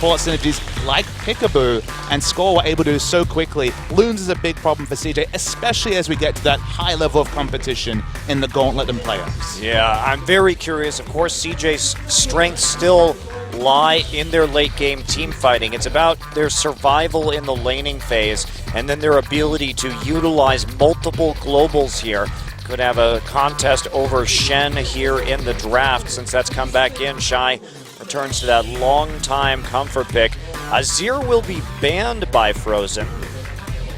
support synergies like Peekaboo and Score were able to do so quickly. Loons is a big problem for CJ, especially as we get to that high level of competition in the Gauntlet and playoffs. Yeah, I'm very curious. Of course, CJ's strengths still lie in their late game team fighting. It's about their survival in the laning phase and then their ability to utilize multiple globals here. Could have a contest over Shen here in the draft since that's come back in. Shy returns to that long-time comfort pick. Azir will be banned by Frozen.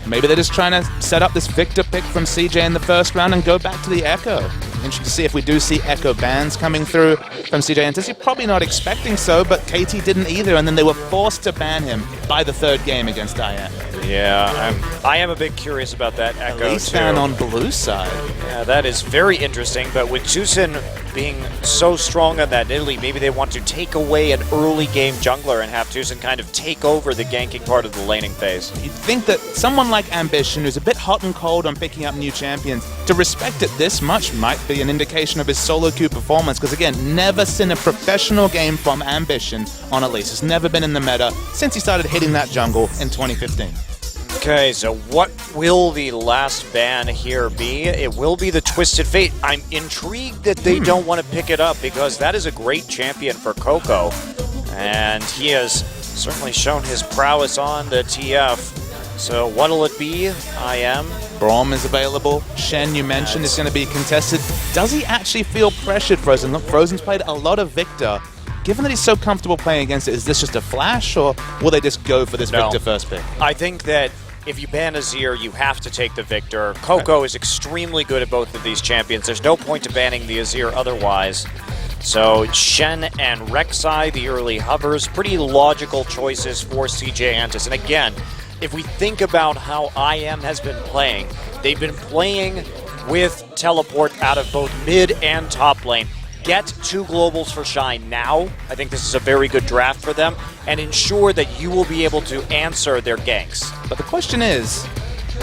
Maybe they're just trying to set up this Victor pick from CJ in the first round and go back to the Echo. Interesting to see if we do see Echo bans coming through from CJ Entus. You're probably not expecting so, but KT didn't either, and then they were forced to ban him by the third game against Diane. Yeah, I am a bit curious about that Echo, At least fan on blue side. Yeah, that is very interesting, but with Tucson being so strong on that Italy, maybe they want to take away an early game jungler and have Tucson kind of take over the ganking part of the laning phase. You'd think that someone like Ambition, who's a bit hot and cold on picking up new champions, to respect it this much might be an indication of his solo queue performance, because again, never seen a professional game from Ambition on Elise. It's never been in the meta since he started hitting that jungle in 2015. Okay, so what will the last ban here be? It will be the Twisted Fate. I'm intrigued that they don't want to pick it up because that is a great champion for Coco. And he has certainly shown his prowess on the TF. So what'll it be? Braum is available. Shen, you mentioned, is going to be contested. Does he actually feel pressured, Frozen? Look, Frozen's played a lot of Victor. Given that he's so comfortable playing against it, is this just a flash, or will they just go for this Victor first pick? I think that if you ban Azir, you have to take the Victor. Coco is extremely good at both of these champions. There's no point to banning the Azir otherwise. So Shen and Rek'Sai, the early hovers, pretty logical choices for CJ Entus. And again, if we think about how IM has been playing, they've been playing with teleport out of both mid and top lane. Get 2 globals for Shy now. I think this is a very good draft for them, and ensure that you will be able to answer their ganks. But the question is,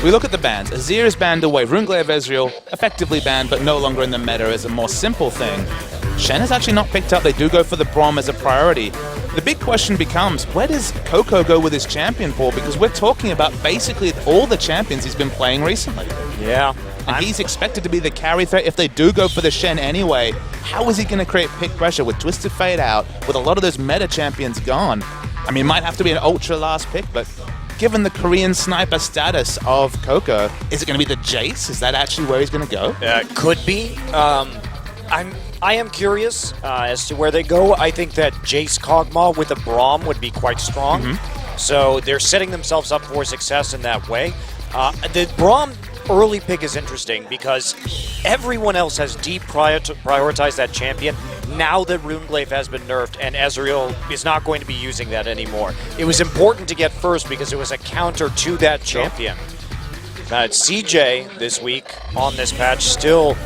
we look at the bans. Azir is banned away. Runeglaive Ezreal, effectively banned, but no longer in the meta, is a more simple thing. Shen is actually not picked up. They do go for the Braum as a priority. The big question becomes, where does Coco go with his champion pool? Because we're talking about basically all the champions he's been playing recently. Yeah. And he's expected to be the carry threat. If they do go for the Shen anyway, how is he going to create pick pressure with Twisted Fate out, with a lot of those meta champions gone? I mean, it might have to be an ultra last pick, but given the Korean sniper status of Coco, is it going to be the Jace? Is that actually where he's going to go? Could be. I am curious as to where they go. I think that Jace Kog'Maw with a Braum would be quite strong. So they're setting themselves up for success in that way. The Braum early pick is interesting because everyone else has deprioritized that champion now that Runeglaive has been nerfed and Ezreal is not going to be using that anymore. It was important to get first because it was a counter to that champion. CJ this week on this patch still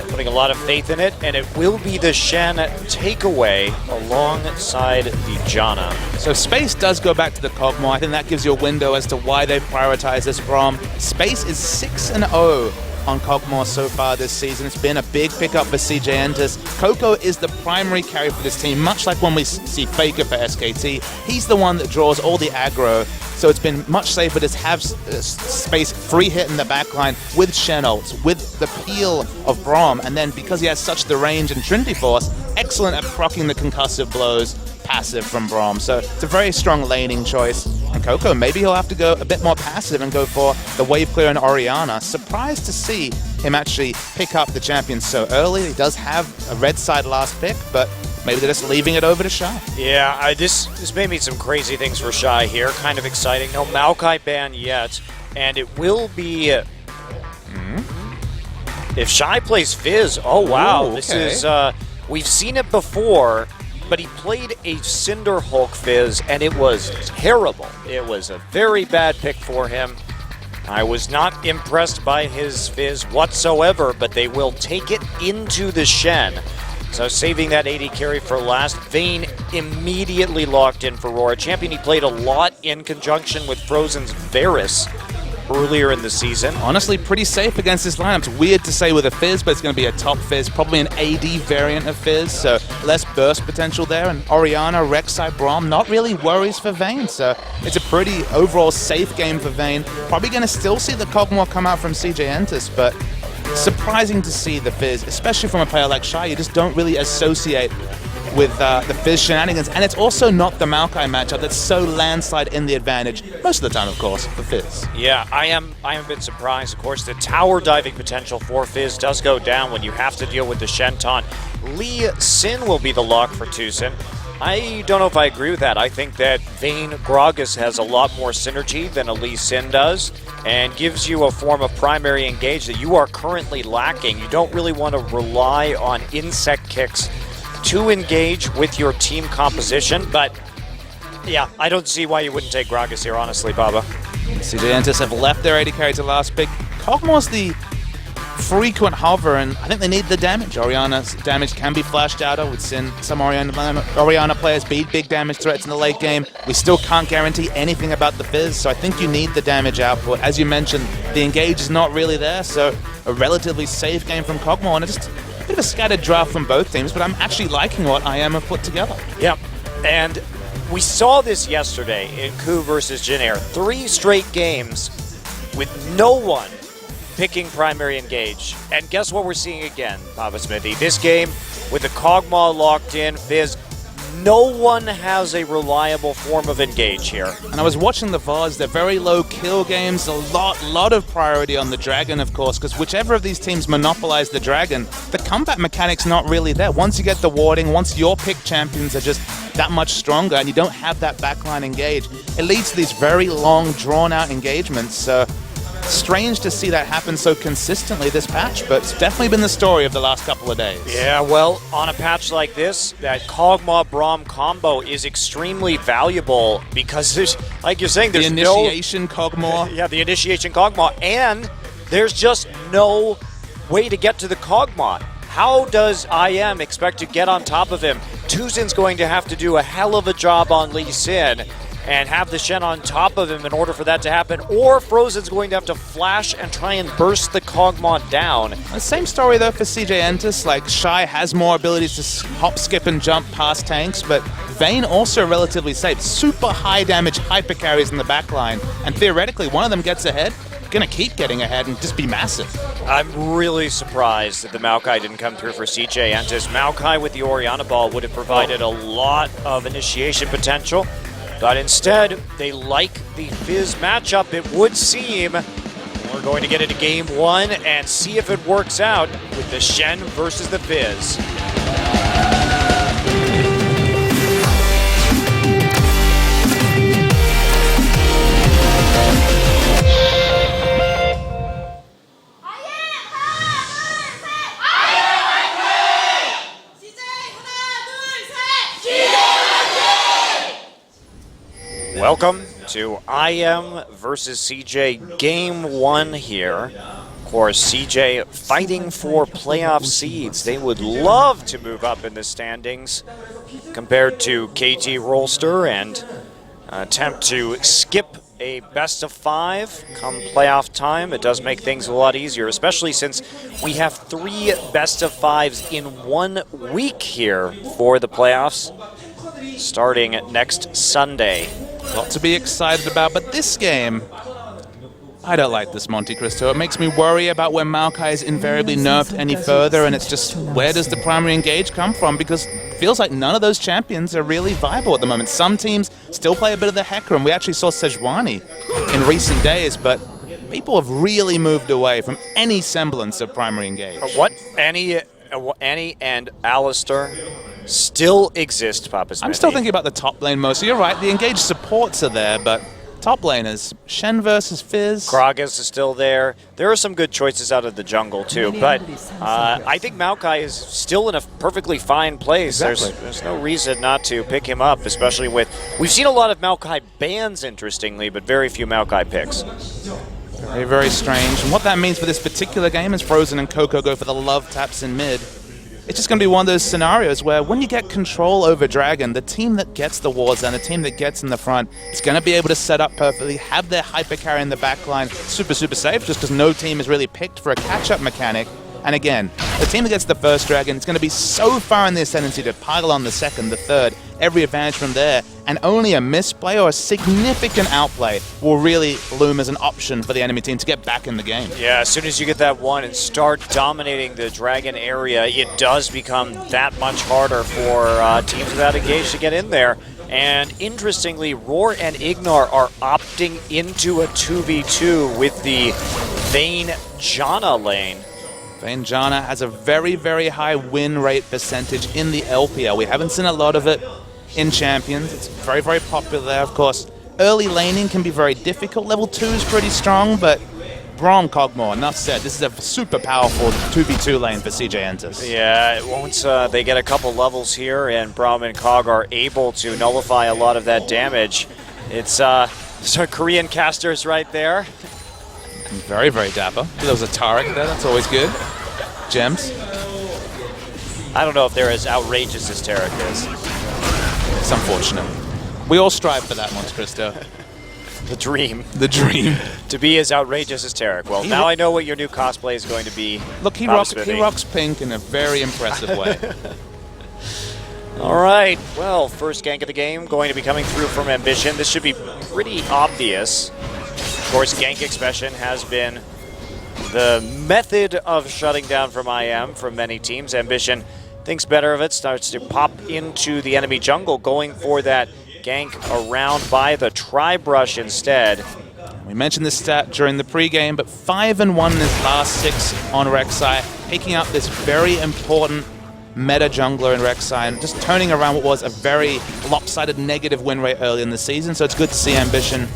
putting a lot of faith in it, and it will be the Shen takeaway alongside the Janna. So Space does go back to the Kog'Maw. I think that gives you a window as to why they've prioritized this Braum. Space is 6-0 on Kog'Maw so far this season. It's been a big pickup for CJ Entus. Coco is the primary carry for this team, much like when we see Faker for SKT. He's the one that draws all the aggro, so it's been much safer to have Space free hit in the backline with Shen ults, with the peel of Braum, and then because he has such the range and Trinity Force, excellent at proccing the concussive blows passive from Braum. So it's a very strong laning choice. And Coco, maybe he'll have to go a bit more passive and go for the wave clear and Orianna. Surprised to see him actually pick up the champion so early. He does have a red side last pick, but maybe they're just leaving it over to Shy. Yeah, this may mean some crazy things for Shy here. Kind of exciting. No Maokai ban yet, and it will be... If Shy plays Fizz, oh wow. Ooh, okay. This is... we've seen it before, but he played a Cinder Hulk Fizz, and it was terrible. It was a very bad pick for him. I was not impressed by his Fizz whatsoever, but they will take it into the Shen. So saving that 80 carry for last. Vayne immediately locked in for Roar. A champion he played a lot in conjunction with Frozen's Varus. earlier in the season. Honestly, pretty safe against this lineup. It's weird to say with a Fizz, but it's going to be a top Fizz, probably an AD variant of Fizz, so less burst potential there. And Orianna, Rek'Sai, Braum, not really worries for Vayne, so it's a pretty overall safe game for Vayne. Probably going to still see the Kog'Maw come out from CJ Entus, but surprising to see the Fizz, especially from a player like Shy. You just don't really associate with the Fizz shenanigans, and it's also not the Maokai matchup that's so landslide in the advantage, most of the time, of course, for Fizz. Yeah, I am a bit surprised. Of course, the tower diving potential for Fizz does go down when you have to deal with the Shen taunt. Lee Sin will be the lock for Tucson. I don't know if I agree with that. I think that Vayne Gragas has a lot more synergy than a Lee Sin does, and gives you a form of primary engage that you are currently lacking. You don't really want to rely on insect kicks to engage with your team composition, but yeah, I don't see why you wouldn't take Gragas here, honestly, Baba. CJ Entus have left their AD carry to last pick. Kog'Maw's the frequent hover, and I think they need the damage. Orianna's damage can be flashed out of. We've seen some Orianna players beat big damage threats in the late game. We still can't guarantee anything about the Fizz, so I think you need the damage output. As you mentioned, the engage is not really there, so a relatively safe game from Kog'Maw, and it's just a bit of a scattered draft from both teams, but I'm actually liking what IM have put together. Yeah, and we saw this yesterday in Ku versus Jin Air. 3 straight games with no one picking primary engage. And guess what we're seeing again, Papa Smithy? This game, with the Kog'Maw locked in, Fizz, no one has a reliable form of engage here. And I was watching the VODs, they're very low kill games, a lot of priority on the Dragon, of course, because whichever of these teams monopolize the Dragon, the combat mechanic's not really there. Once you get the warding, once your pick champions are just that much stronger and you don't have that backline engage, it leads to these very long, drawn-out engagements. So strange to see that happen so consistently this patch, but it's definitely been the story of the last couple of days. Yeah, well, on a patch like this, that Kog'Maw-Braum combo is extremely valuable because there's, like you're saying, there's the initiation Kog'Maw. Yeah, the initiation Kog'Maw, and there's just no way to get to the Kog'Maw. How does IM expect to get on top of him? Tuzin's going to have to do a hell of a job on Lee Sin and have the Shen on top of him in order for that to happen, or Frozen's going to have to flash and try and burst the Kog'Maw down. The same story though for CJ Entus. Like, Shy has more abilities to hop, skip, and jump past tanks, but Vayne also relatively safe. Super high damage hyper carries in the backline, and theoretically one of them gets ahead, gonna keep getting ahead and just be massive. I'm really surprised that the Maokai didn't come through for CJ Entus. Maokai with the Orianna ball would have provided a lot of initiation potential. But instead, they like the Fizz matchup, it would seem. We're going to get into game 1 and see if it works out with the Shen versus the Fizz. Welcome to IM versus CJ Game 1 here. Of course, CJ fighting for playoff seeds. They would love to move up in the standings compared to KT Rolster and attempt to skip a best of 5 come playoff time. It does make things a lot easier, especially since we have 3 best of 5s in 1 week here for the playoffs, starting next Sunday. Lot to be excited about, but this game, I don't like this Monte Cristo. It makes me worry about where Maokai is invariably nerfed any further, and it's just, where does the primary engage come from? Because it feels like none of those champions are really viable at the moment. Some teams still play a bit of the Hecarim. We actually saw Sejuani in recent days, but people have really moved away from any semblance of primary engage. What? Annie and Alistair still exist, Papa Smithy. I'm still thinking about the top lane mostly. You're right, the engaged supports are there, but top laners, Shen versus Fizz. Gragas is still there. There are some good choices out of the jungle too, but I think Maokai is still in a perfectly fine place. Exactly. There's no reason not to pick him up, especially with... We've seen a lot of Maokai bans, interestingly, but very few Maokai picks. Very, very strange. And what that means for this particular game is Frozen and Coco go for the love taps in mid. it's just going to be one of those scenarios where when you get control over Dragon, the team that gets the war zone, the team that gets in the front, is going to be able to set up perfectly, have their hyper carry in the back line super safe, just because no team is really picked for a catch-up mechanic. And again, the team that gets the first Dragon is going to be so far in the ascendancy to pile on the second, the third, every advantage from there, and only a misplay or a significant outplay will really loom as an option for the enemy team to get back in the game. Yeah, as soon as you get that one and start dominating the Dragon area, it does become that much harder for teams without engage to get in there. And interestingly, Roar and Ignar are opting into a 2v2 with the Vayne Janna lane. Vayne Janna has a very high win rate percentage in the LPL. We haven't seen a lot of it in Champions. It's very popular there, of course. Early laning can be very difficult. Level 2 is pretty strong, but Braum, Kog'Maw, enough said. This is a super powerful 2v2 lane for CJ Entus. Yeah, once they get a couple levels here and Braum and Kog are able to nullify a lot of that damage, it's some Korean casters right there. Very dapper. There was a Tarek there, that's always good. Gems. I don't know if they're as outrageous as Tarek is. It's unfortunate. We all strive for that, Monte Cristo. The dream. The dream. To be as outrageous as Tarek. Well, now I know what your new cosplay is going to be. Look, he rocks pink in a very impressive way. All right. Well, first gank of the game going to be coming through from Ambition. This should be pretty obvious. Of course, gank expression has been the method of shutting down from IM from many teams. Ambition thinks better of it, starts to pop into the enemy jungle, going for that gank around by the Tri-Brush instead. We mentioned this stat during the pregame, but 5-1 in his last 6 on Rek'Sai, picking up this very important meta jungler in Rek'Sai and just turning around what was a very lopsided negative win rate early in the season. So it's good to see Ambition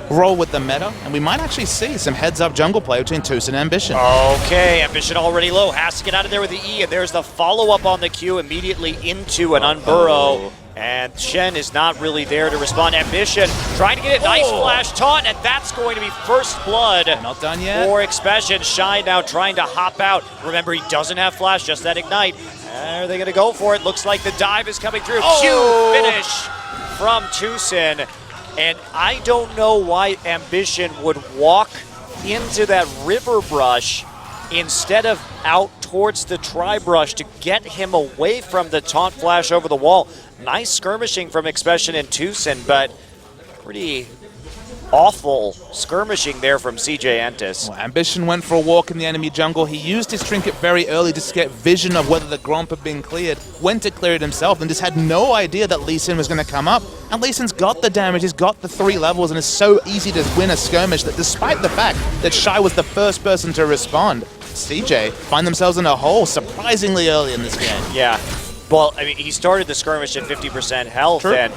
roll with the meta, and we might actually see some heads-up jungle play between Toos and Ambition. Okay, Ambition already low, has to get out of there with the E, and there's the follow-up on the Q immediately into an unburrow, and Shen is not really there to respond. Ambition trying to get a nice flash taunt, and that's going to be first blood. Not done yet. For Expression. Shy now trying to hop out. Remember, he doesn't have flash, just that ignite. Are they going to go for it? Looks like the dive is coming through. Q finish from Toosin. And I don't know why Ambition would walk into that river brush instead of out towards the Tri-Brush to get him away from the taunt flash over the wall. Nice skirmishing from Expression and Toosin, but pretty awful skirmishing there from CJ Entus. Well, Ambition went for a walk in the enemy jungle. He used his trinket very early just to get vision of whether the Gromp had been cleared. Went to clear it himself and just had no idea that Lee Sin was going to come up. And Lee Sin's got the damage, he's got the 3 levels, and it's so easy to win a skirmish that despite the fact that Shy was the first person to respond, CJ find themselves in a hole surprisingly early in this game. Yeah. Well, I mean, he started the skirmish at 50% health, True. and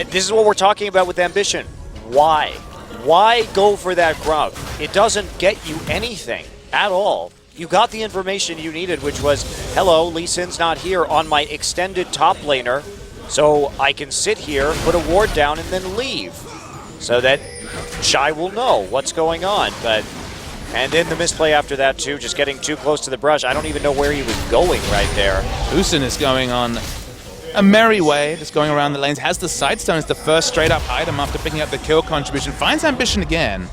this is what we're talking about with Ambition. Why? Why go for that Gromp? It doesn't get you anything at all. You got the information you needed, which was, hello, Lee Sin's not here on my extended top laner, so I can sit here, put a ward down, and then leave. So that Shy will know what's going on. And then the misplay after that, too, just getting too close to the brush. I don't even know where he was going right there. Toosin is going on a merry way, just going around the lanes. Has the Sidestone as the first straight-up item after picking up the kill contribution. Finds Ambition again.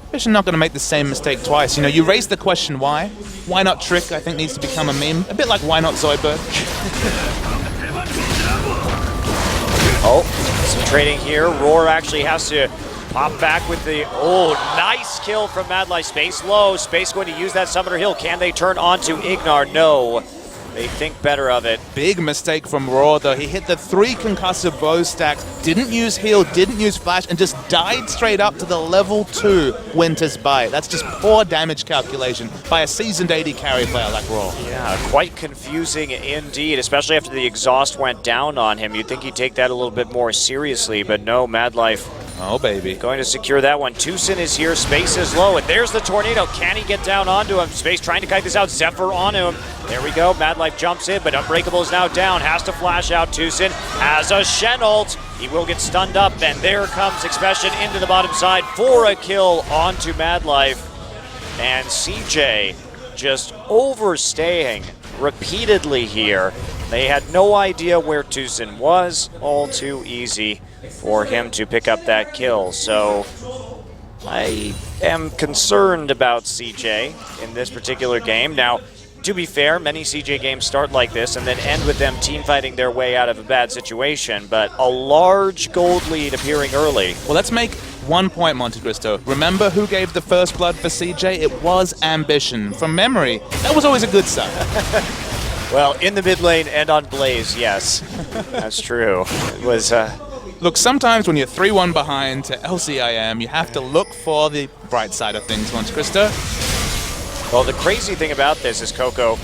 Ambition not going to make the same mistake twice. You know, you raised the question why. Why not Trick, I think, needs to become a meme. A bit like why not Zoidberg. Some trading here. Roar actually has to pop back with the, nice kill from Madlife. Space low. Space going to use that Summoner Hill. Can they turn on to Ignar? No. They think better of it. Big mistake from Roar, though. He hit the 3 concussive bow stacks, didn't use heal, didn't use flash, and just died straight up to the level 2 Winter's Bite. That's just poor damage calculation by a seasoned AD carry player like Roar. Yeah, quite confusing indeed, especially after the exhaust went down on him. You'd think he'd take that a little bit more seriously, but no, Madlife. Oh, baby. Going to secure that one. Toosin is here. Space is low. And there's the tornado. Can he get down onto him? Space trying to kite this out. Zephyr onto him. There we go. Madlife jumps in, but Unbreakable is now down. Has to flash out. Toosin has a Shen ult. He will get stunned up. And there comes Expression into the bottom side for a kill onto Madlife. And CJ just overstaying repeatedly here. They had no idea where Tucson was. All too easy for him to pick up that kill. So I am concerned about CJ in this particular game. Now, to be fair, many CJ games start like this and then end with them team fighting their way out of a bad situation, but a large gold lead appearing early. Well, let's make 1 point, Monte Cristo. Remember who gave the first blood for CJ? It was Ambition. From memory, that was always a good sign. Well, in the mid lane and on Blaze, yes. That's true. It was... Look, sometimes when you're 3-1 behind to LCIM, you have to look for the bright side of things, Monte Cristo. Well, the crazy thing about this is Coco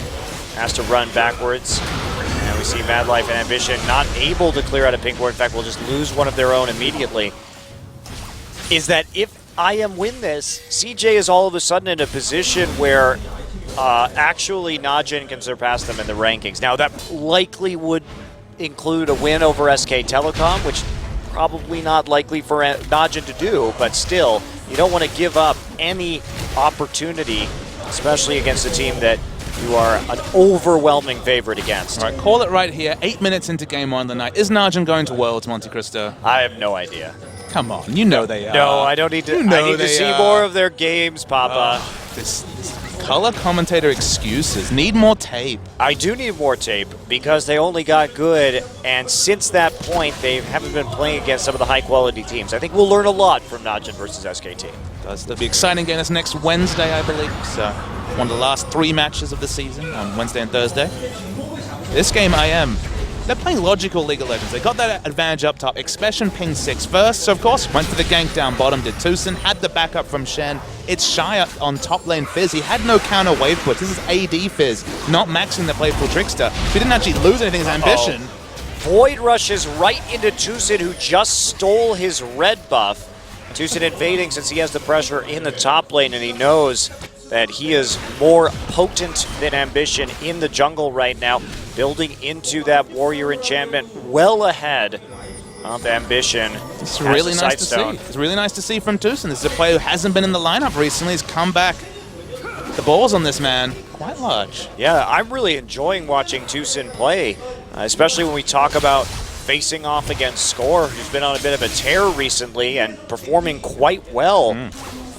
has to run backwards. And we see Mad Life and Ambition not able to clear out a pink ward. In fact, we'll just lose one of their own immediately. Is that if IM win this, CJ is all of a sudden in a position where actually Najin can surpass them in the rankings. Now, that likely would include a win over SK Telecom, which probably not likely for Najin to do, but still, you don't want to give up any opportunity, especially against a team that you are an overwhelming favorite against. All right, call it right here. 8 minutes into game 1 of the night. Is Najin going to Worlds, Monte Cristo? I have no idea. Come on, you know they are. No, I don't need to. I need to see more of their games, Papa. This color commentator excuses. Need more tape. I do need more tape because they only got good, and since that point, they haven't been playing against some of the high-quality teams. I think we'll learn a lot from Najin versus SKT. That'll be exciting game. That's next Wednesday, I believe. So one of the last 3 matches of the season on Wednesday and Thursday. This game, they're playing logical League of Legends. They got that advantage up top. Expression pinged 6 first, so of course went for the gank down bottom, did Tucson, had the backup from Shen. It's Shy up on top lane Fizz. He had no counter wave push. This is AD Fizz, not maxing the Playful Trickster. He didn't actually lose anything, his Ambition. Void rushes right into Tucson, who just stole his red buff. Tucson invading since he has the pressure in the top lane, and he knows that he is more potent than Ambition in the jungle right now, building into that warrior enchantment well ahead of Ambition. It's really nice to see. It's really nice to see from Tucson. This is a player who hasn't been in the lineup recently. He's come back. The balls on this man, quite large. Yeah, I'm really enjoying watching Tucson play, especially when we talk about facing off against Score, who's been on a bit of a tear recently and performing quite well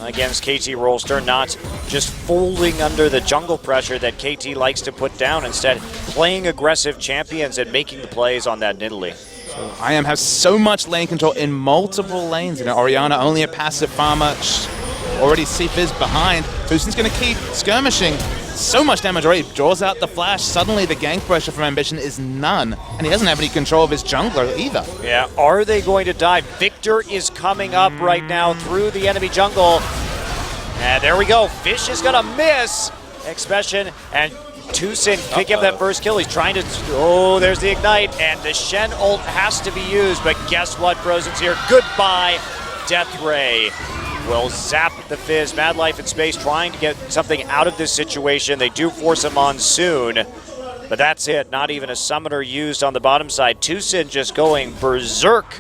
against KT Rolster, not just folding under the jungle pressure that KT likes to put down, instead playing aggressive champions and making the plays on that Nidalee. So IM has so much lane control in multiple lanes. You know, Orianna only a passive farmer. Already see Fizz behind. Tucson's going to keep skirmishing. So much damage already. Draws out the flash. Suddenly the gank pressure from Ambition is none. And he doesn't have any control of his jungler either. Yeah, are they going to die? Victor is coming up right now through the enemy jungle. And there we go. Fish is going to miss. Expression and Tucson picking up that first kill. He's trying to... Oh, there's the ignite. And the Shen ult has to be used. But guess what? Frozen's here. Goodbye, Death Ray. Will zap the Fizz. Mad Life in space trying to get something out of this situation. They do force him on soon, but that's it. Not even a summoner used on the bottom side. Tucson just going berserk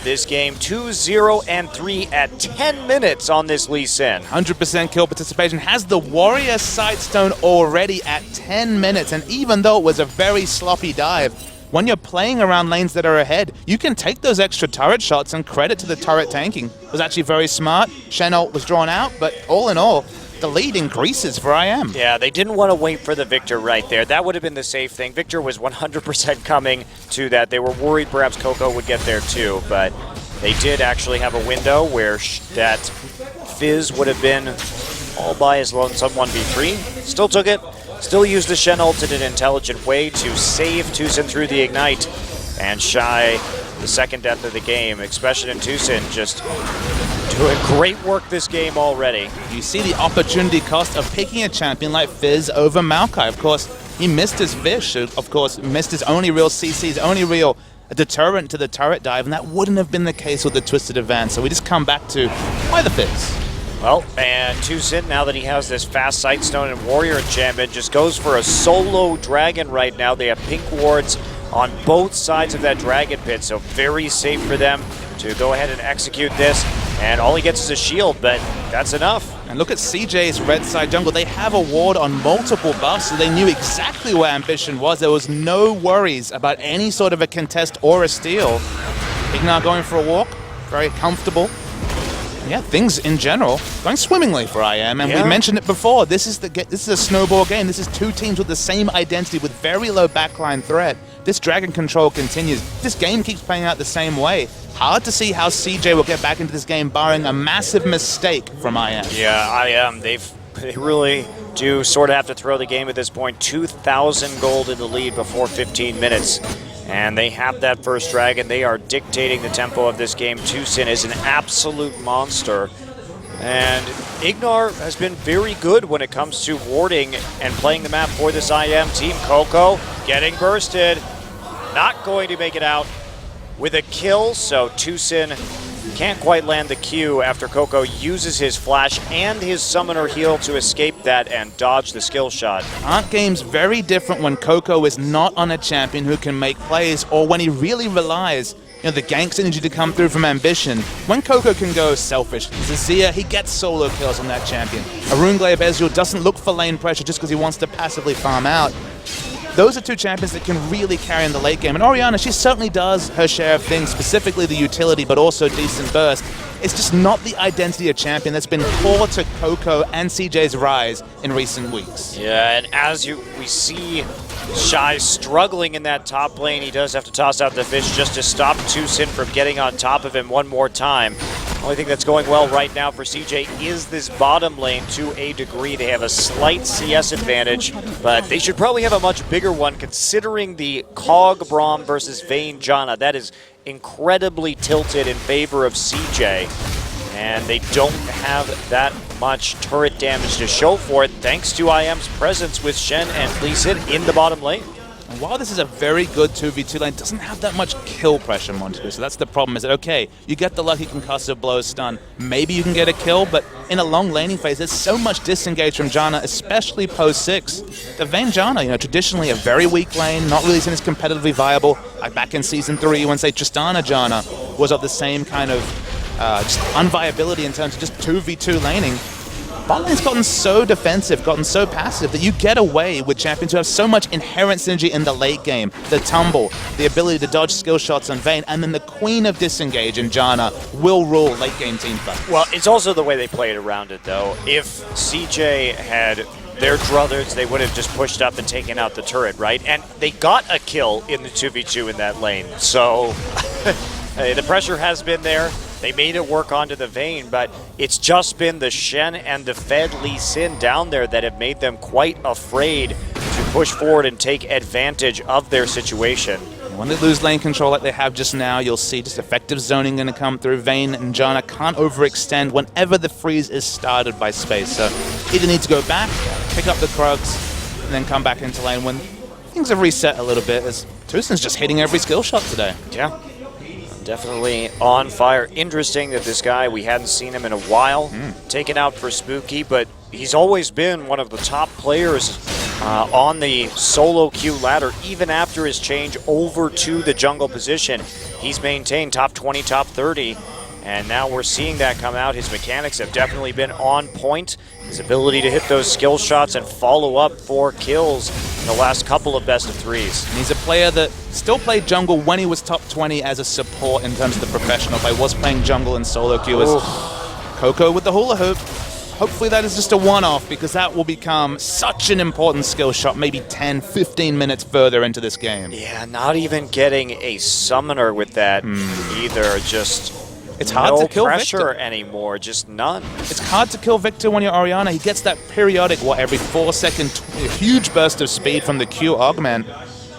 this game. 2-0-3 at 10 minutes on this Lee Sin. 100% kill participation. Has the Warrior Sightstone already at 10 minutes. And even though it was a very sloppy dive, when you're playing around lanes that are ahead, you can take those extra turret shots, and credit to the turret tanking. It was actually very smart. Shen ult was drawn out, but all in all, the lead increases for IM. Yeah, they didn't want to wait for the Victor right there. That would have been the safe thing. Victor was 100% coming to that. They were worried perhaps Coco would get there too, but they did actually have a window where that Fizz would have been all by his lonesome 1v3. Still took it. Still used the Shen ult in an intelligent way to save Tucson through the ignite. And Shy, the second death of the game. Expression and Tucson just doing great work this game already. You see the opportunity cost of picking a champion like Fizz over Maokai. Of course, he missed his Fish. Of course, missed his only real CC, his only real deterrent to the turret dive, and that wouldn't have been the case with the Twisted Advance. So we just come back to why the Fizz. Well, and Tucson, now that he has this fast Sightstone and Warrior enchantment, just goes for a solo dragon right now. They have pink wards on both sides of that dragon pit, so very safe for them to go ahead and execute this. And all he gets is a shield, but that's enough. And look at CJ's red side jungle. They have a ward on multiple buffs, so they knew exactly where Ambition was. There was no worries about any sort of a contest or a steal. Ignar going for a walk, very comfortable. Yeah, things in general going swimmingly for IM, and we mentioned it before. This is a snowball game. This is two teams with the same identity with very low backline threat. This dragon control continues. This game keeps playing out the same way. Hard to see how CJ will get back into this game, barring a massive mistake from IM. Yeah, IM, they really do sort of have to throw the game at this point. 2,000 gold in the lead before 15 minutes. And they have that first dragon. They are dictating the tempo of this game. TuSin is an absolute monster. And Ignar has been very good when it comes to warding and playing the map for this IM team. Coco getting bursted. Not going to make it out with a kill, so TuSin can't quite land the Q after Coco uses his flash and his summoner heal to escape that and dodge the skill shot. Aren't games very different when Coco is not on a champion who can make plays, or when he really relies, the gank synergy to come through from Ambition? When Coco can go selfish, Zazia, he gets solo kills on that champion. Arun Ezreal doesn't look for lane pressure just because he wants to passively farm out. Those are two champions that can really carry in the late game. And Orianna, she certainly does her share of things, specifically the utility, but also decent burst. It's just not the identity of champion that's been core to Coco and CJ's rise in recent weeks. Yeah, and as we see Shy struggling in that top lane, he does have to toss out the fish just to stop TuSin from getting on top of him one more time. The only thing that's going well right now for CJ is this bottom lane to a degree. They have a slight CS advantage, but they should probably have a much bigger one considering the Cog Braum versus Vayne Janna. That is incredibly tilted in favor of CJ, and they don't have that much turret damage to show for it thanks to IM's presence with Shen and Lee Sin in the bottom lane. And while this is a very good 2v2 lane, it doesn't have that much kill pressure, Montague. So that's the problem, is that, okay, you get the lucky concussive blow stun, maybe you can get a kill, but in a long laning phase, there's so much disengage from Janna, especially post-6. The Vayne Janna, traditionally a very weak lane, not really seen as competitively viable. Like back in Season 3, when, say, Tristana Janna was of the same kind of just unviability in terms of just 2v2 laning. Bot lane's gotten so defensive, gotten so passive, that you get away with champions who have so much inherent synergy in the late game. The tumble, the ability to dodge skill shots on Vayne, and then the queen of disengage in Janna will rule late game teamfights. Well, it's also the way they played around it, though. If CJ had their druthers, they would have just pushed up and taken out the turret, right? And they got a kill in the 2v2 in that lane, so the pressure has been there. They made it work onto the Vayne, but it's just been the Shen and the Fed Lee Sin down there that have made them quite afraid to push forward and take advantage of their situation. When they lose lane control like they have just now, you'll see just effective zoning going to come through. Vayne and Janna can't overextend whenever the freeze is started by space. So either need to go back, pick up the Krugs, and then come back into lane when things have reset a little bit, as TuSin's just hitting every skill shot today. Yeah. Definitely on fire. Interesting that this guy, we hadn't seen him in a while, taken out for Spooky, but he's always been one of the top players on the solo queue ladder. Even after his change over to the jungle position, he's maintained top 20, top 30, and now we're seeing that come out. His mechanics have definitely been on point. His ability to hit those skill shots and follow up for kills in the last couple of best of threes. And he's a player that still played jungle when he was top 20 as a support in terms of the professional play. Was playing jungle in solo queue as Coco with the hula hoop. Hopefully that is just a one-off, because that will become such an important skill shot maybe 10, 15 minutes further into this game. Yeah, not even getting a summoner with that either. Just it's hard to kill pressure Victor anymore, just none. It's hard to kill Victor when you're Orianna. He gets that periodic, every 4 second huge burst of speed from the Q augment.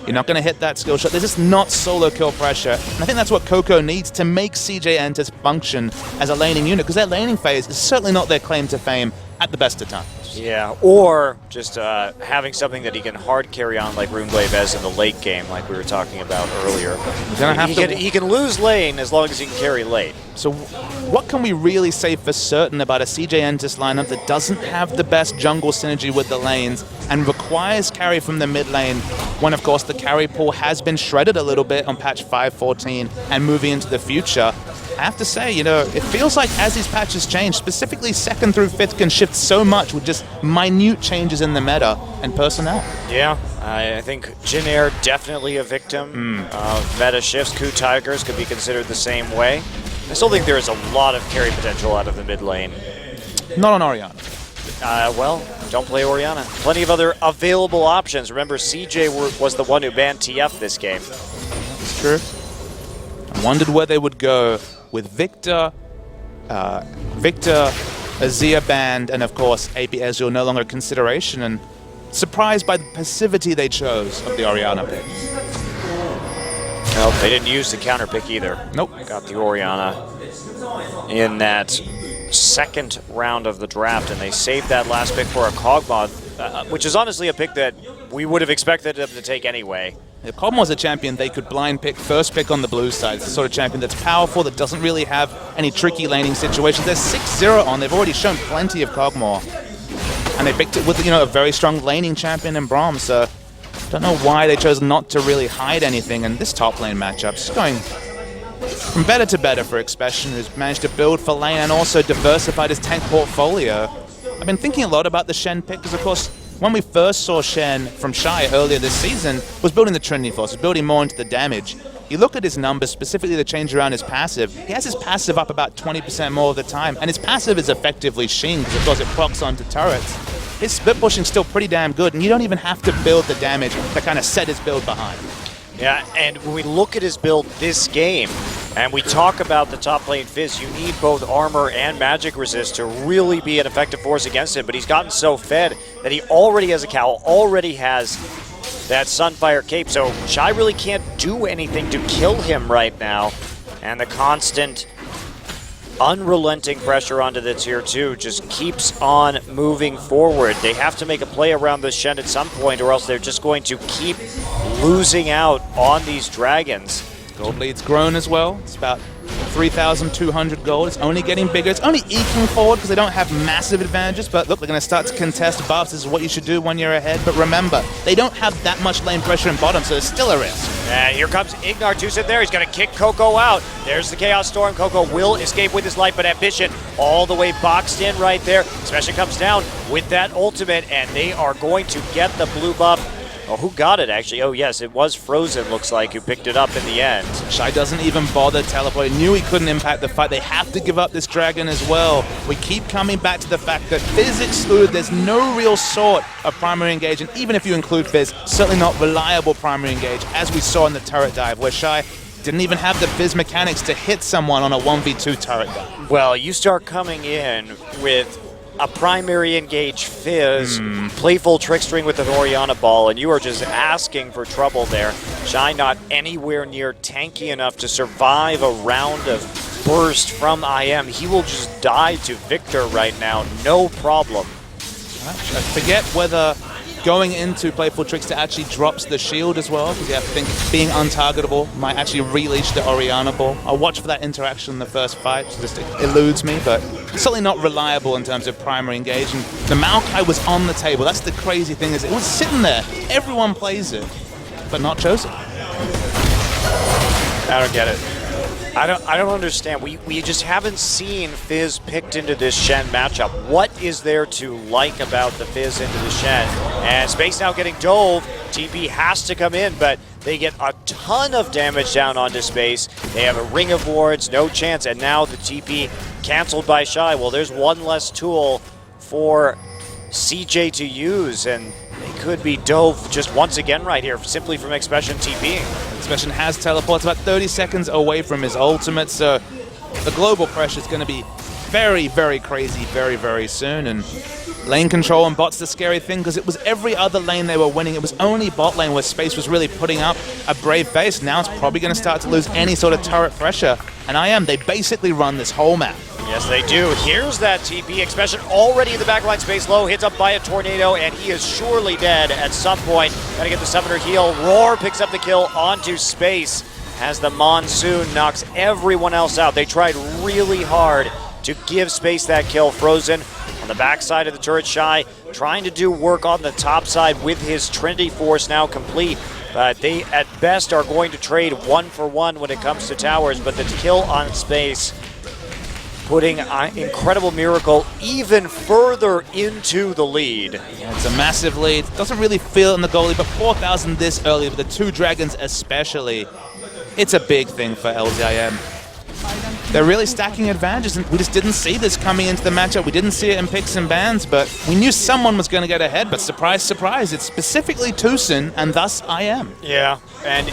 You're not going to hit that skill shot. There's just not solo kill pressure. And I think that's what Coco needs to make CJ Entus function as a laning unit, because their laning phase is certainly not their claim to fame at the best of times. Yeah, or just having something that he can hard carry on like Rune Glaves in the late game, like we were talking about earlier. He can lose lane as long as he can carry late. So what can we really say for certain about a CJ Entus lineup that doesn't have the best jungle synergy with the lanes and requires carry from the mid lane, when of course the carry pool has been shredded a little bit on patch 5.14 and moving into the future? I have to say, you know, it feels like as these patches change, specifically 2nd through 5th can shift so much with just minute changes in the meta and personnel. Yeah, I think Jin Air definitely a victim of meta shifts. Ku Tigers could be considered the same way. I still think there is a lot of carry potential out of the mid lane. Not on Orianna. Well, don't play Orianna. Plenty of other available options. Remember, CJ was the one who banned TF this game. It's true. I wondered where they would go with Victor, Azir banned, and of course AP Ezreal no longer a consideration, and surprised by the passivity they chose of the Orianna pick. Well, they didn't use the counter pick either. Nope. Got the Orianna in that 2nd round of the draft, and they saved that last pick for a Kog'Maw, which is honestly a pick that we would have expected them to take anyway. If Kog'Maw's a champion they could blind pick, first pick on the blue side. It's the sort of champion that's powerful, that doesn't really have any tricky laning situations. There's 6-0 on. They've already shown plenty of Kog'Maw. And they picked it with, you know, a very strong laning champion in Braum, so don't know why they chose not to really hide anything. And this top lane matchup's going from better to better for Expression, who's managed to build for lane and also diversified his tank portfolio. I've been thinking a lot about the Shen pick because, of course, when we first saw Shen from Shy earlier this season, was building the Trinity Force, was building more into the damage. You look at his numbers, specifically the change around his passive, he has his passive up about 20% more of the time, and his passive is effectively Sheen because, of course, it procs onto turrets. His split pushing's still pretty damn good, and you don't even have to build the damage to kind of set his build behind. Yeah, and when we look at his build this game, and we talk about the top lane Fizz, you need both armor and magic resist to really be an effective force against him, but he's gotten so fed that he already has a cowl, already has that Sunfire cape, so Shy really can't do anything to kill him right now, and the constant unrelenting pressure onto the tier 2 just keeps on moving forward. They have to make a play around this Shen at some point, or else they're just going to keep losing out on these dragons. Gold lead's grown as well. It's about 3,200 gold. It's only getting bigger. It's only eking forward because they don't have massive advantages. But look, they're going to start to contest buffs. This is what you should do when you're ahead. But remember, they don't have that much lane pressure in bottom, so there's still a risk. And here comes Ignar Tucson there. He's going to kick Coco out. There's the Chaos Storm. Coco will escape with his life, but Ambition all the way boxed in right there. Especially comes down with that ultimate, and they are going to get the blue buff. Oh, who got it, actually? Oh, yes, it was Frozen, looks like, who picked it up in the end. Shy doesn't even bother teleporting. Knew he couldn't impact the fight. They have to give up this dragon as well. We keep coming back to the fact that Fizz excluded. There's no real sort of primary engage, and even if you include Fizz, certainly not reliable primary engage, as we saw in the turret dive, where Shy didn't even have the Fizz mechanics to hit someone on a 1v2 turret dive. Well, you start coming in with a primary engage Fizz, playful trickstering with an Orianna ball, and you are just asking for trouble there. Shy not anywhere near tanky enough to survive a round of burst from IM. He will just die to Victor right now, no problem. I forget whether going into Playful Trickster actually drops the shield as well, because you have to think being untargetable might actually release the Orianna ball. I'll watch for that interaction in the first fight, it just eludes me, but certainly not reliable in terms of primary engage. And the Maokai was on the table. That's the crazy thing, is it was sitting there. Everyone plays it, but not chosen. I don't get it. I don't understand. We just haven't seen Fizz picked into this Shen matchup. What is there to like about the Fizz into the Shen? And Space now getting dove. TP has to come in, but they get a ton of damage down onto Space. They have a Ring of Wards, no chance, and now the TP canceled by Shy. Well, there's one less tool for CJ to use, and they could be dove just once again right here, simply from Expression TPing. Expression has teleports about 30 seconds away from his ultimate, so the global pressure is going to be very, very crazy very, very soon. And lane control and bot's the scary thing, because it was every other lane they were winning. It was only bot lane where Space was really putting up a brave face. Now it's probably going to start to lose any sort of turret pressure. And they basically run this whole map. Yes, they do. Here's that TP. Expression already in the backline, Space low, hits up by a tornado, and he is surely dead at some point. Gotta get the summoner heal. Roar picks up the kill onto Space as the Monsoon knocks everyone else out. They tried really hard to give Space that kill. Frozen on the backside of the turret, Shy trying to do work on the top side with his Trinity Force now complete. They, at best, are going to trade 1-for-1 when it comes to towers, but the kill on space putting Incredible Miracle even further into the lead. Yeah, it's a massive lead. Doesn't really feel it in the goalie, but 4,000 this early with the 2 dragons especially. It's a big thing for LZIM. They're really stacking advantages, and we just didn't see this coming into the matchup. We didn't see it in picks and bans, but we knew someone was going to get ahead, but surprise, surprise, it's specifically Tucson, and thus IM. Yeah, and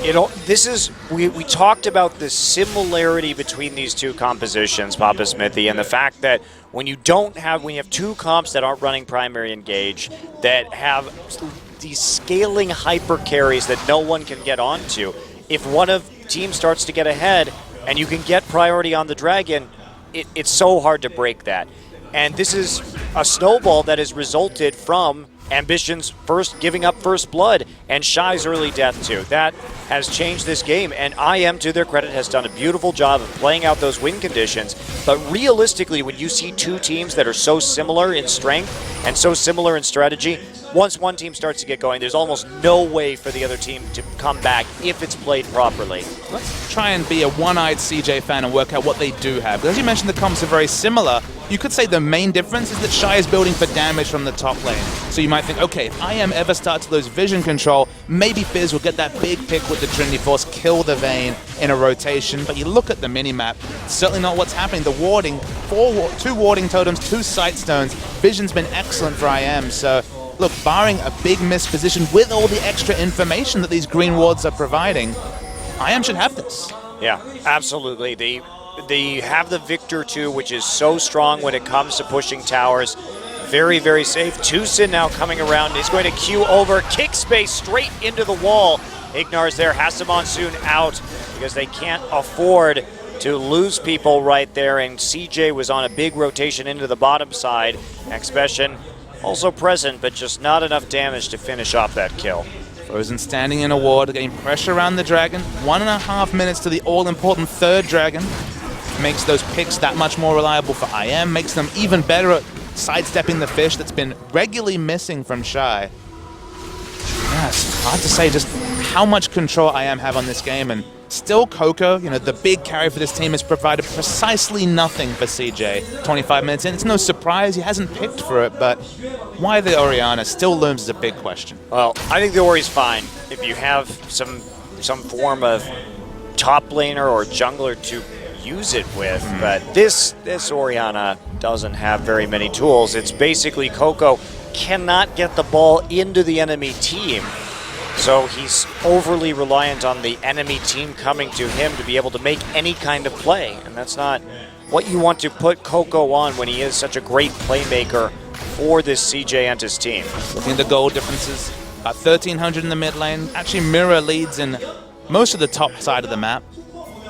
this is, we talked about the similarity between these two compositions, Papa Smithy, and the fact that when you have 2 comps that aren't running primary engage, that have these scaling hyper carries that no one can get onto, if one of team starts to get ahead, and you can get priority on the Dragon, it's so hard to break that. And this is a snowball that has resulted from Ambition's giving up first blood and Shy's early death too. That has changed this game, and IM, to their credit, has done a beautiful job of playing out those win conditions. But realistically, when you see 2 teams that are so similar in strength and so similar in strategy, once one team starts to get going, there's almost no way for the other team to come back if it's played properly. Let's try and be a one-eyed CJ fan and work out what they do have. Because as you mentioned, the comps are very similar. You could say the main difference is that Shy is building for damage from the top lane. So you might think, okay, if IM ever starts to lose vision control, maybe Fizz will get that big pick with the Trinity Force, kill the Vayne in a rotation. But you look at the minimap, it's certainly not what's happening. The warding, 2 warding totems, 2 sight stones. Vision's been excellent for IM, so look, barring a big missed position with all the extra information that these green wards are providing, IM should have this. Yeah, absolutely. They have the Victor too, which is so strong when it comes to pushing towers. Very, very safe. Tucson now coming around. He's going to queue over, kick space straight into the wall. Ignar's there, has the Monsoon out because they can't afford to lose people right there, and CJ was on a big rotation into the bottom side. Expression also present, but just not enough damage to finish off that kill. Frozen standing in a ward, getting pressure around the Dragon. 1.5 minutes to the all-important 3rd Dragon. Makes those picks that much more reliable for IM, makes them even better at sidestepping the fish that's been regularly missing from Shy. Yeah, it's hard to say just how much control IM have on this game, and still Coco, the big carry for this team, has provided precisely nothing for CJ. 25 minutes in, it's no surprise he hasn't picked for it, but why the Orianna still looms as a big question. Well, I think the Ori's fine if you have some form of top laner or jungler to use it with, but this Orianna doesn't have very many tools. It's basically Coco cannot get the ball into the enemy team, so he's overly reliant on the enemy team coming to him to be able to make any kind of play, and that's not what you want to put Coco on when he is such a great playmaker for this CJ Entus team. Looking at the goal differences, about 1,300 in the mid lane. Actually, Mirror leads in most of the top side of the map.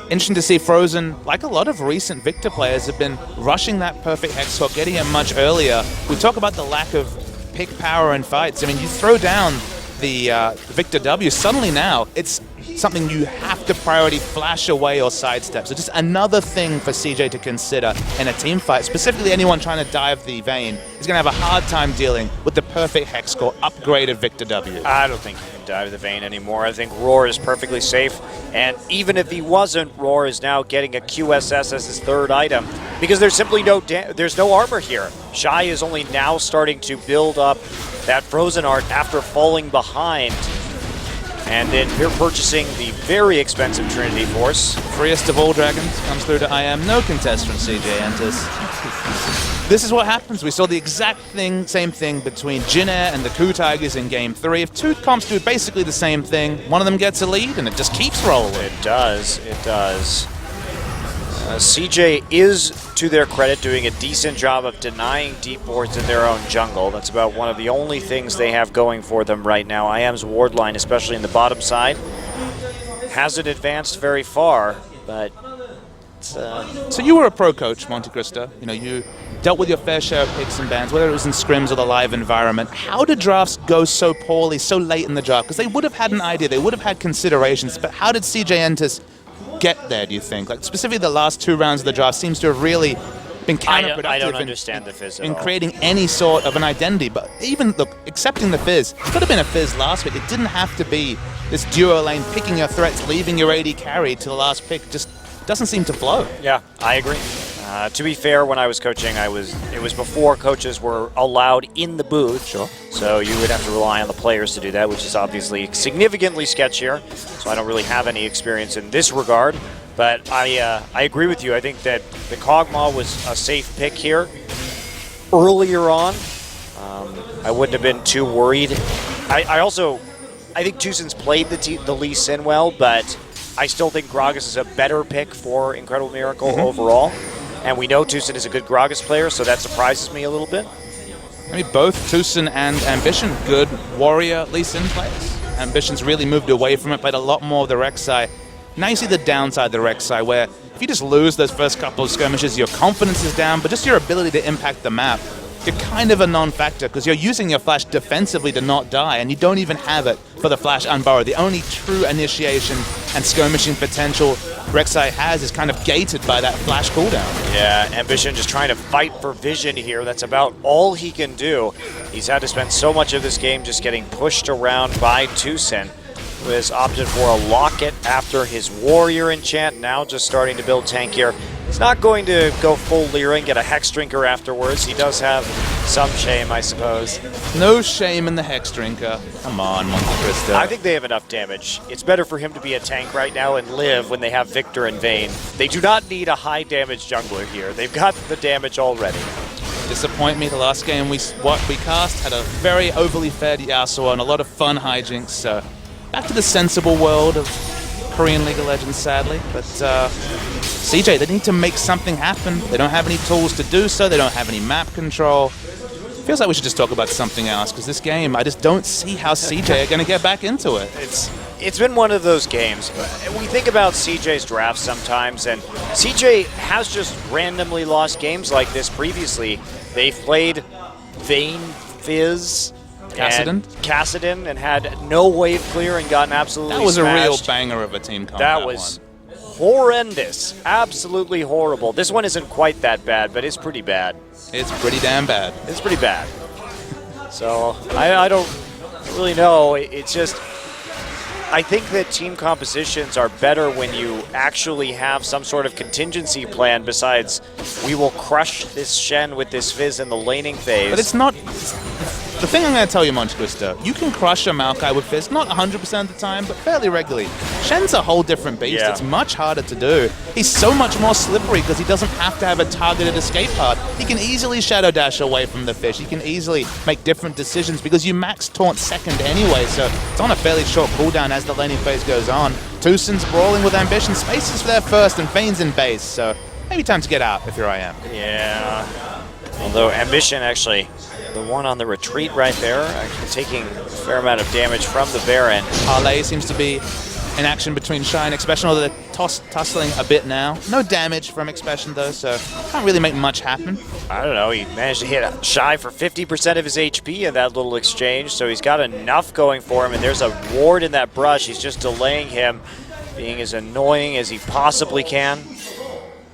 Interesting to see Frozen, like a lot of recent Victor players, have been rushing that perfect hex hook, getting it much earlier. We talk about the lack of pick power in fights. I mean, you throw down the Victor W, suddenly now it's something you have to priority flash away or sidestep. So just another thing for CJ to consider in a team fight. Specifically, anyone trying to dive the Vayne is going to have a hard time dealing with the perfect hex score upgraded Victor W. I don't think he can dive the Vayne anymore. I think Roar is perfectly safe. And even if he wasn't, Roar is now getting a QSS as his 3rd item because there's simply there's no armor here. Shy is only now starting to build up that Frozen art after falling behind. And then we're purchasing the very expensive Trinity Force. Freest of all dragons comes through to IM. No contest from CJ Entus. This is what happens. We saw the exact same thing between Jin Air and the Coup Tigers in Game 3. If 2 comps do basically the same thing, one of them gets a lead and it just keeps rolling. It does. It does. CJ is, to their credit, doing a decent job of denying deep wards in their own jungle. That's about one of the only things they have going for them right now. IM's ward line, especially in the bottom side, hasn't advanced very far, but it's... So you were a pro coach, Monte Cristo. You dealt with your fair share of picks and bans, whether it was in scrims or the live environment. How did drafts go so poorly, so late in the draft? Because they would have had an idea, they would have had considerations, but how did CJ Entus get there, do you think? Like, specifically the last 2 rounds of the draft seems to have really been counterproductive I don't understand the Fizz at in all. creating any sort of an identity. But even, look, accepting the Fizz, could have been a Fizz last pick. It didn't have to be this duo lane, picking your threats, leaving your AD carry to the last pick. Just doesn't seem to flow. Yeah, I agree. To be fair, when I was coaching, it was before coaches were allowed in the booth. Sure. So you would have to rely on the players to do that, which is obviously significantly sketchier. So I don't really have any experience in this regard. But I agree with you. I think that the Kog'Maw was a safe pick here. Earlier on, I wouldn't have been too worried. I think Tusin's played the Lee Sin well, but I still think Gragas is a better pick for Incredible Miracle overall. And we know Tusin is a good Gragas player, so that surprises me a little bit. I mean, both Tusin and Ambition, good warrior Lee Sin players. Ambition's really moved away from it, played a lot more of the Rek'Sai. Now you see the downside of the Rek'Sai, where if you just lose those first couple of skirmishes, your confidence is down, but just your ability to impact the map, you're kind of a non-factor, because you're using your flash defensively to not die, and you don't even have it for the flash unborrowed. The only true initiation and skirmishing potential Rek'Sai has is kind of gated by that flash cooldown. Yeah, Ambition just trying to fight for vision here. That's about all he can do. He's had to spend so much of this game just getting pushed around by Tusin, who has opted for a locket after his warrior enchant, now just starting to build tankier. He's not going to go full Lyra and get a Hex Drinker afterwards. He does have some shame, I suppose. No shame in the Hex Drinker. Come on, Monte Cristo. I think they have enough damage. It's better for him to be a tank right now and live when they have Victor and Vayne. They do not need a high damage jungler here. They've got the damage already. Disappoint me. The last game we cast had a very overly fed Yasuo and a lot of fun hijinks. So back to the sensible world of Korean League of Legends, sadly. But CJ, they need to make something happen. They don't have any tools to do so. They don't have any map control. Feels like we should just talk about something else, because this game, I just don't see how CJ are going to get back into it. It's been one of those games. We think about CJ's drafts sometimes, and CJ has just randomly lost games like this previously. They've played Vayne, Fizz, Kassadin, and had no wave clear and gotten absolutely That was smashed. a real banger of a team comp. That was horrendous. Absolutely horrible. This one isn't quite that bad, but it's pretty bad. It's pretty damn bad. It's pretty bad. So I don't really know. It's just, I think that team compositions are better when you actually have some sort of contingency plan besides we will crush this Shen with this Fizz in the laning phase. But it's not... The thing I'm going to tell you, Monte Cristo, you can crush a Maokai with Fizz, not 100% of the time, but fairly regularly. Shen's a whole different beast. Yeah. It's much harder to do. He's so much more slippery because he doesn't have to have a targeted escape path. He can easily shadow dash away from the fish. He can easily make different decisions because you max taunt second anyway, so it's on a fairly short cooldown as the laning phase goes on. Tusin's brawling with Ambition. Space is there first and Vayne's in base, so maybe time to get out if you're IM. Yeah. Although Ambition actually, the one on the retreat right there, actually taking a fair amount of damage from the Baron. Parlay seems to be in action between Shy and Expression, although they're tussling a bit now. No damage from Expression though, so can't really make much happen. I don't know, he managed to hit Shy for 50% of his HP in that little exchange, so he's got enough going for him, and there's a ward in that brush. He's just delaying him, being as annoying as he possibly can,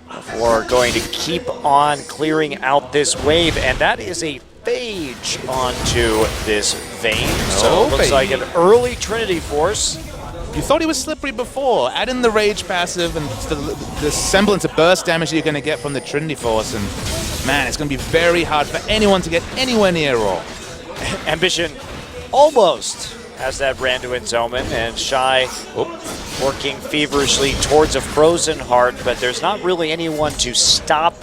before going to keep on clearing out this wave, and that is a phage onto this Vayne. So it looks like an early Trinity Force. You thought he was slippery before. Add in the Rage passive and the semblance of burst damage that you're going to get from the Trinity Force, and man, it's going to be very hard for anyone to get anywhere near Raw. Ambition almost has that Randuin's Omen, and Shy working feverishly towards a Frozen Heart, but there's not really anyone to stop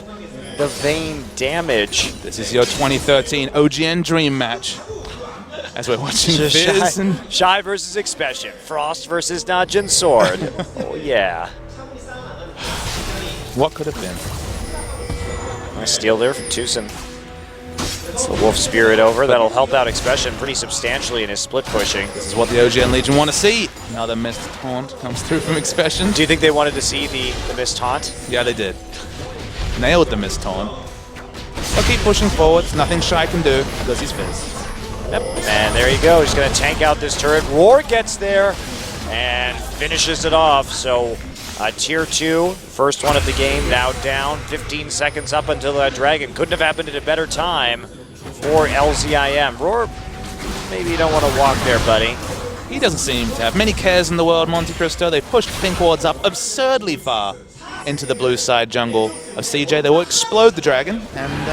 the Vayne damage. This is your 2013 OGN Dream match. As we're watching Fizz and Shy versus Expression, Frost versus Najin Sword. Oh yeah. What could have been? Nice steal there from Tusin. It's the Wolf Spirit over. That'll help out Expression pretty substantially in his split pushing. This is what the OGN Legion want to see. Another missed taunt comes through from Expression. Do you think they wanted to see the missed taunt? Yeah, they did. Nailed the missed taunt. They'll keep pushing forwards. Nothing Shy can do because he's Fizz. Yep, and there you go. He's going to tank out this turret. Roar gets there and finishes it off. So Tier 2, first one of the game, now down. 15 seconds up until that Dragon. Couldn't have happened at a better time for LZIM. Roar, maybe you don't want to walk there, buddy. He doesn't seem to have many cares in the world, Monte Cristo. They pushed pink wards up absurdly far into the blue side jungle of CJ. They will explode the dragon and,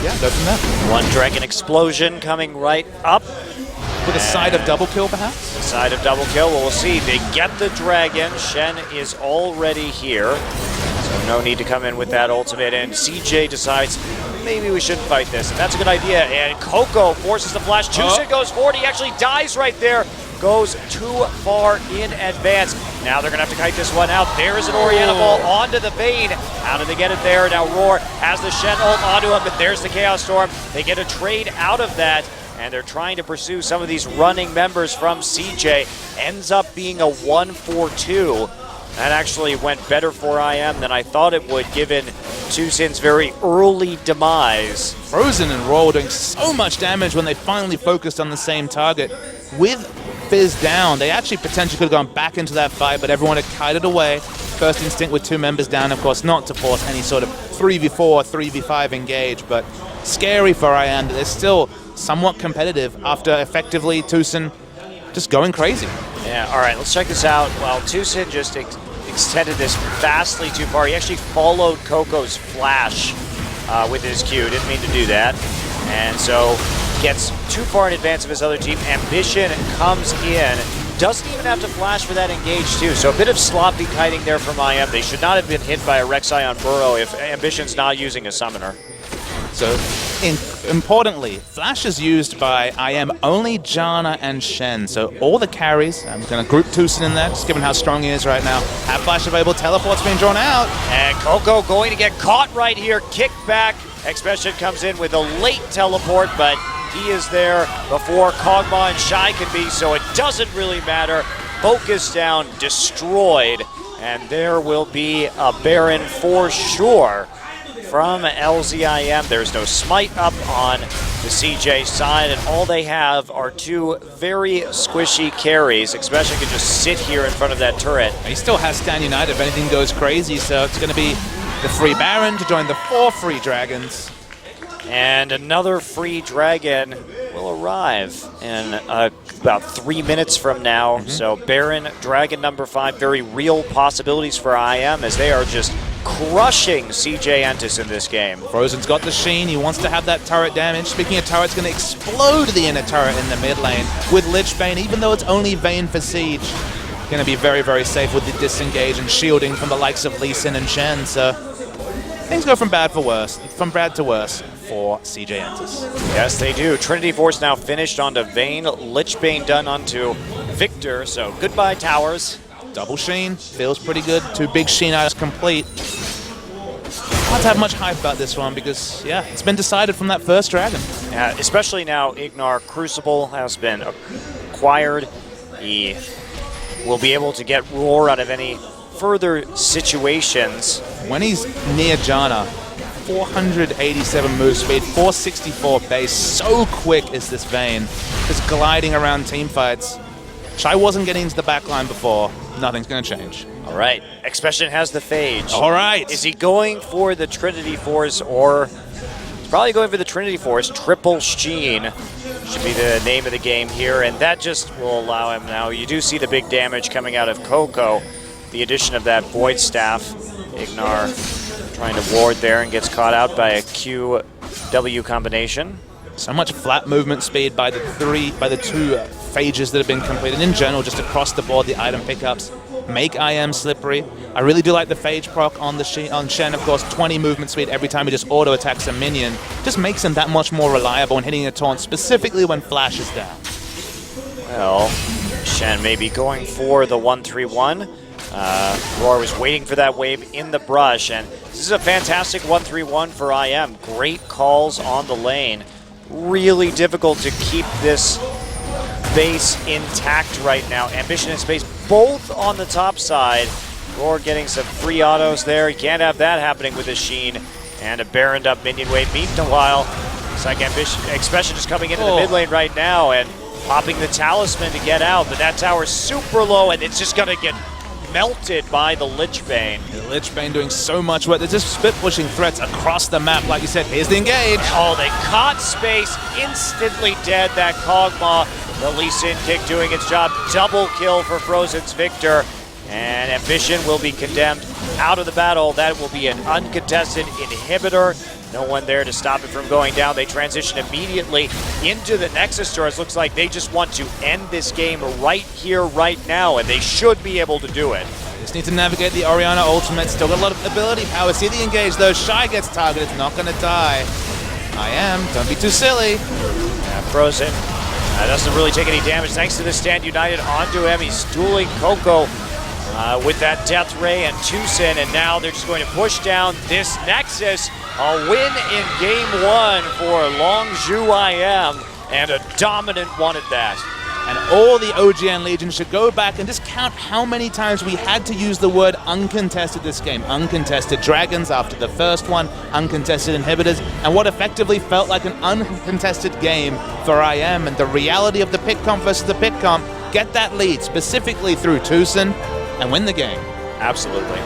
yeah, go from there. One dragon explosion coming right up. With a side of double kill, perhaps? Side of double kill, we'll see. They get the dragon. Shen is already here, so no need to come in with that ultimate. And CJ decides, maybe we shouldn't fight this. That's a good idea. And Coco forces the flash. Tucson goes forward. He actually dies right there. Goes too far in advance. Now they're going to have to kite this one out. There is an Oriental ball onto the Vayne. How do they get it there? Now Roar has the Shen ult onto him, but there's the Chaos Storm. They get a trade out of that, and they're trying to pursue some of these running members from CJ. Ends up being a 1-4-2. That actually went better for IM than I thought it would, given Tucson's very early demise. Frozen and Roar doing so much damage when they finally focused on the same target. With Fizz down, they actually potentially could have gone back into that fight, but everyone had kited away. First Instinct with 2 members down, of course, not to force any sort of 3v4, 3v5 engage, but scary for IM that they're still somewhat competitive after effectively Tucson just going crazy. Yeah, all right, let's check this out. Well, Tucson just extended this vastly too far. He actually followed Coco's flash with his Q. Didn't mean to do that. And so gets too far in advance of his other team. Ambition comes in. Doesn't even have to flash for that engage too. So a bit of sloppy kiting there from IM. They should not have been hit by a Rek'Sai Burrow if Ambition's not using a summoner. So, importantly, Flash is used by IM only Janna and Shen. So all the carries, I'm going to group Tucson in there, just given how strong he is right now. Have Flash available, teleport's being drawn out. And Coco going to get caught right here, kicked back. Expression comes in with a late teleport, but he is there before Kog'Maw and Shy can be, so it doesn't really matter. Focus down, destroyed, and there will be a Baron for sure from LZIM. There's no smite up on the CJ side, and all they have are 2 very squishy carries. Expression can just sit here in front of that turret. He still has Stand United if anything goes crazy, so it's going to be the free Baron to join the 4 free Dragons. And another free dragon will arrive in about 3 minutes from now. So Baron, dragon number 5, very real possibilities for IM as they are just crushing CJ Entus in this game. Frozen's got the Sheen. He wants to have that turret damage. Speaking of turrets, going to explode the inner turret in the mid lane with Lich Bane, even though it's only Vayne for Siege. Going to be very, very safe with the disengage and shielding from the likes of Lee Sin and Shen. So things go from bad to worse for CJ Entus. Yes, they do. Trinity Force now finished onto Vayne. Lich Bane done onto Victor. So goodbye, towers. Double Sheen, feels pretty good. 2 big Sheen items complete. Hard to have much hype about this one because, yeah, it's been decided from that first dragon. Yeah, especially now Ignar Crucible has been acquired. He will be able to get Roar out of any further situations. When he's near Janna, 487 move speed, 464 base. So quick is this Vayne. Just gliding around team fights. Shy wasn't getting into the backline before. Nothing's going to change. All right. Expression has the Phage. All right. Is he going for the Trinity Force, or he's probably going for the Trinity Force? Triple Sheen should be the name of the game here, and that just will allow him now. You do see the big damage coming out of Coco. The addition of that Void Staff. Ignar trying to ward there and gets caught out by a QW combination. So much flat movement speed by the 2 phages that have been completed. In general, just across the board, the item pickups make IM slippery. I really do like the phage proc on Shen. Of course, 20 movement speed every time he just auto attacks a minion. Just makes him that much more reliable when hitting a taunt, specifically when Flash is down. Well, Shen may be going for the 1-3-1. Roar was waiting for that wave in the brush, and this is a fantastic 1-3-1 for IM. Great calls on the lane. Really difficult to keep this base intact right now. Ambition and Space both on the top side. Roar getting some free autos there. You can't have that happening with a Sheen. And a Baroned up minion wave. Meanwhile, it's like Expression just coming into the mid lane right now and popping the Talisman to get out. But that tower's super low, and it's just going to get melted by the Lich Bane. The Lich Bane doing so much work. They're just split pushing threats across the map. Like you said, here's the engage. Oh, they caught space, instantly dead. That Kog'Maw, the Lee Sin kick doing its job. Double kill for Frozen's Victor. And Ambition will be condemned out of the battle. That will be an uncontested inhibitor. No one there to stop it from going down. They transition immediately into the Nexus Stores. Looks like they just want to end this game right here, right now, and they should be able to do it. Just need to navigate the Orianna ultimate. Still got a lot of ability power. See the engage though. Shy gets targeted. Not going to die. I am. Don't be too silly. Yeah, Frozen doesn't really take any damage thanks to the Stand United onto him. He's dueling Coco with that Death Ray and Tucson, and now they're just going to push down this Nexus. A win in game one for Longzhu IM, and a dominant one at that. And all the OGN Legion should go back and just count how many times we had to use the word uncontested this game. Uncontested dragons after the first one, uncontested inhibitors, and what effectively felt like an uncontested game for IM. And the reality of the pick comp versus the pick comp, get that lead specifically through Tucson and win the game. Absolutely.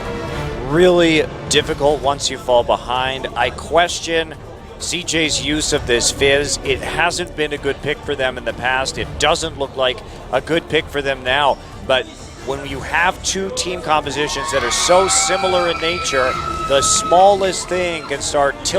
Really difficult once you fall behind. I question CJ's use of this Fizz. It hasn't been a good pick for them in the past. It doesn't look like a good pick for them now. But when you have two team compositions that are so similar in nature, the smallest thing can start tilting